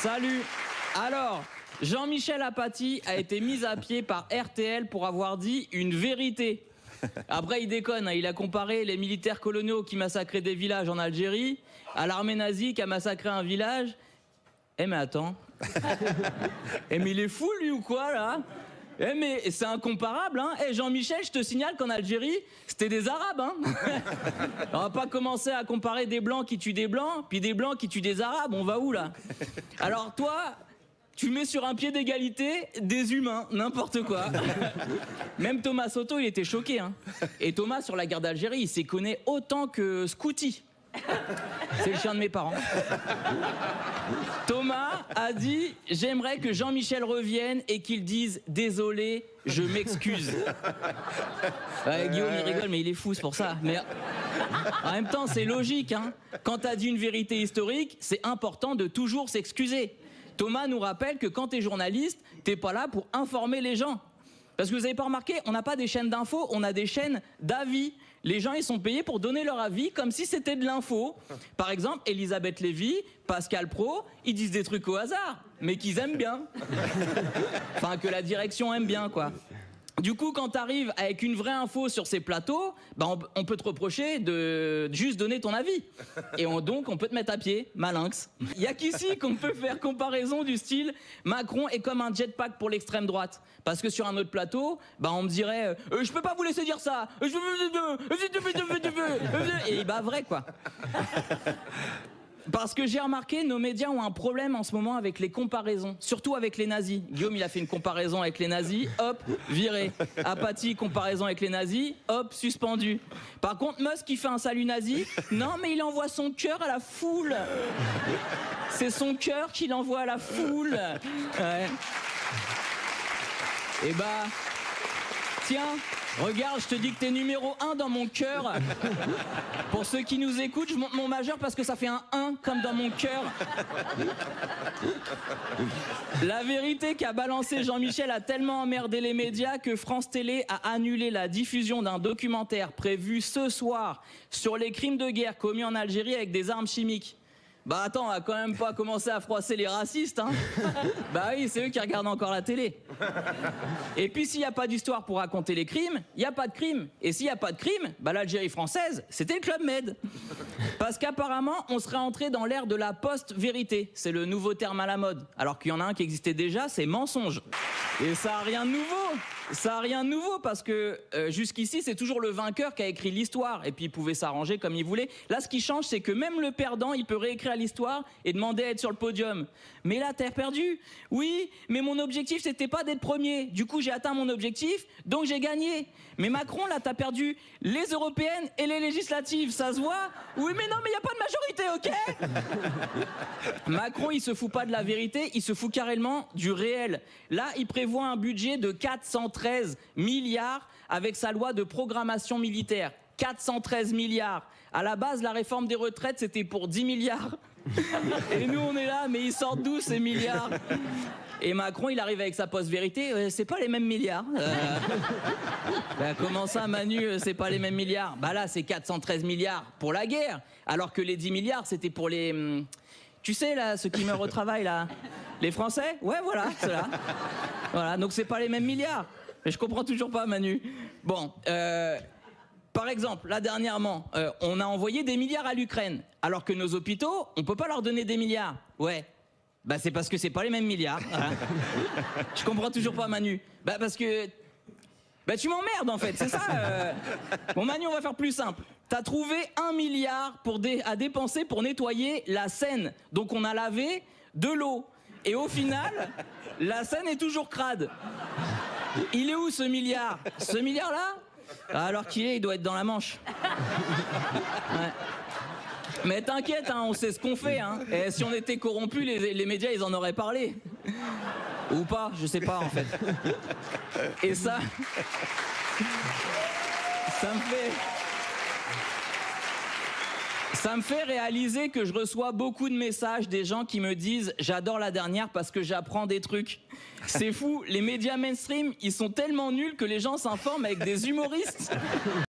Salut. Alors, Jean-Michel Apathy a été mis à pied par RTL pour avoir dit une vérité. Après, il déconne, hein. Il a comparé les militaires coloniaux qui massacraient des villages en Algérie à l'armée nazie qui a massacré un village. Eh mais attends. Eh mais il est fou lui ou quoi là? Eh mais c'est incomparable, hein. Eh Jean-Michel, je te signale qu'en Algérie, c'était des Arabes, hein. On va pas commencer à comparer des Blancs qui tuent des Blancs, puis des Blancs qui tuent des Arabes, on va où là? Alors toi, tu mets sur un pied d'égalité des humains, n'importe quoi. Même Thomas Soto, il était choqué, hein. Et Thomas, sur la guerre d'Algérie, il s'y connaît autant que Scouty. C'est le chien de mes parents. Thomas a dit « J'aimerais que Jean-Michel revienne et qu'il dise « Désolé, je m'excuse ». Guillaume, il rigole, mais il est fou, c'est pour ça. Mais en même temps, c'est logique, hein. Quand t'as dit une vérité historique, c'est important de toujours s'excuser. Thomas nous rappelle que quand t'es journaliste, t'es pas là pour informer les gens. Parce que vous avez pas remarqué, on n'a pas des chaînes d'infos, on a des chaînes d'avis. Les gens, ils sont payés pour donner leur avis comme si c'était de l'info. Par exemple, Elisabeth Lévy, Pascal Praud, ils disent des trucs au hasard, mais qu'ils aiment bien. Enfin, que la direction aime bien, quoi. Du coup, quand t'arrives avec une vraie info sur ces plateaux, bah on peut te reprocher de juste donner ton avis. Et donc, on peut te mettre à pied, malinx. Il y a qu'ici qu'on peut faire comparaison du style Macron est comme un jetpack pour l'extrême droite. Parce que sur un autre plateau, bah on me dirait je peux pas vous laisser dire ça. Et bah vrai, quoi. Parce que j'ai remarqué, nos médias ont un problème en ce moment avec les comparaisons, surtout avec les nazis. Guillaume, il a fait une comparaison avec les nazis, hop, viré. Apathy, comparaison avec les nazis, hop, suspendu. Par contre, Musk, qui fait un salut nazi, non, mais il envoie son cœur à la foule. C'est son cœur qu'il envoie à la foule. Ouais. Et bah, tiens, regarde, je te dis que t'es numéro 1 dans mon cœur. Pour ceux qui nous écoutent, je monte mon majeur parce que ça fait un 1 comme dans mon cœur. La vérité qu'a balancé Jean-Michel a tellement emmerdé les médias que France Télé a annulé la diffusion d'un documentaire prévu ce soir sur les crimes de guerre commis en Algérie avec des armes chimiques. Bah attends, on va quand même pas commencer à froisser les racistes, hein. Bah oui, c'est eux qui regardent encore la télé. Et puis s'il n'y a pas d'histoire pour raconter les crimes, il n'y a pas de crime. Et s'il n'y a pas de crime, bah l'Algérie française, c'était le Club Med. Parce qu'apparemment, on serait entré dans l'ère de la post-vérité. C'est le nouveau terme à la mode. Alors qu'il y en a un qui existait déjà, c'est mensonge. Et ça a rien de nouveau. Ça a rien de nouveau parce que jusqu'ici, c'est toujours le vainqueur qui a écrit l'histoire. Et puis il pouvait s'arranger comme il voulait. Là, ce qui change, c'est que même le perdant, il peut réécrire l'histoire et demander à être sur le podium. Mais là, t'as perdu. Oui, mais mon objectif, c'était pas d'être premier. Du coup, j'ai atteint mon objectif, donc j'ai gagné. Mais Macron, là, t'as perdu les européennes et les législatives. Ça se voit? Oui, mais non, mais il n'y a pas de majorité, ok? Macron, il se fout pas de la vérité, il se fout carrément du réel. Là, il prévoit un budget de 413 milliards avec sa loi de programmation militaire. 413 milliards. À la base, la réforme des retraites, c'était pour 10 milliards. Et nous, on est là, mais ils sortent d'où ces milliards? Et Macron, il arrive avec sa post-vérité, c'est pas les mêmes milliards. Bah, comment ça, Manu, c'est pas les mêmes milliards? Bah là, c'est 413 milliards pour la guerre, alors que les 10 milliards, c'était pour les... Tu sais, là, ceux qui meurent au travail, là. Les Français? Ouais, voilà, ceux-là. Voilà, donc c'est pas les mêmes milliards. Mais je comprends toujours pas, Manu. Bon, par exemple, là, dernièrement, on a envoyé des milliards à l'Ukraine, alors que nos hôpitaux, on peut pas leur donner des milliards. Ouais. Bah c'est parce que c'est pas les mêmes milliards. Voilà. Je comprends toujours pas, Manu. Bah parce que... Bah tu m'emmerdes en fait, c'est ça. Bon Manu, on va faire plus simple. T'as trouvé 1 milliard à dépenser pour nettoyer la Seine. Donc on a lavé de l'eau. Et au final, la Seine est toujours crade. Il est où ce milliard? Ce milliard-là? Alors qu'il est, il doit être dans la Manche. Ouais. Mais t'inquiète, hein, on sait ce qu'on fait. Hein. Et si on était corrompus, les médias, ils en auraient parlé. Ou pas, je sais pas en fait. Et ça me fait réaliser que je reçois beaucoup de messages des gens qui me disent « J'adore la dernière parce que j'apprends des trucs ». C'est fou, les médias mainstream, ils sont tellement nuls que les gens s'informent avec des humoristes.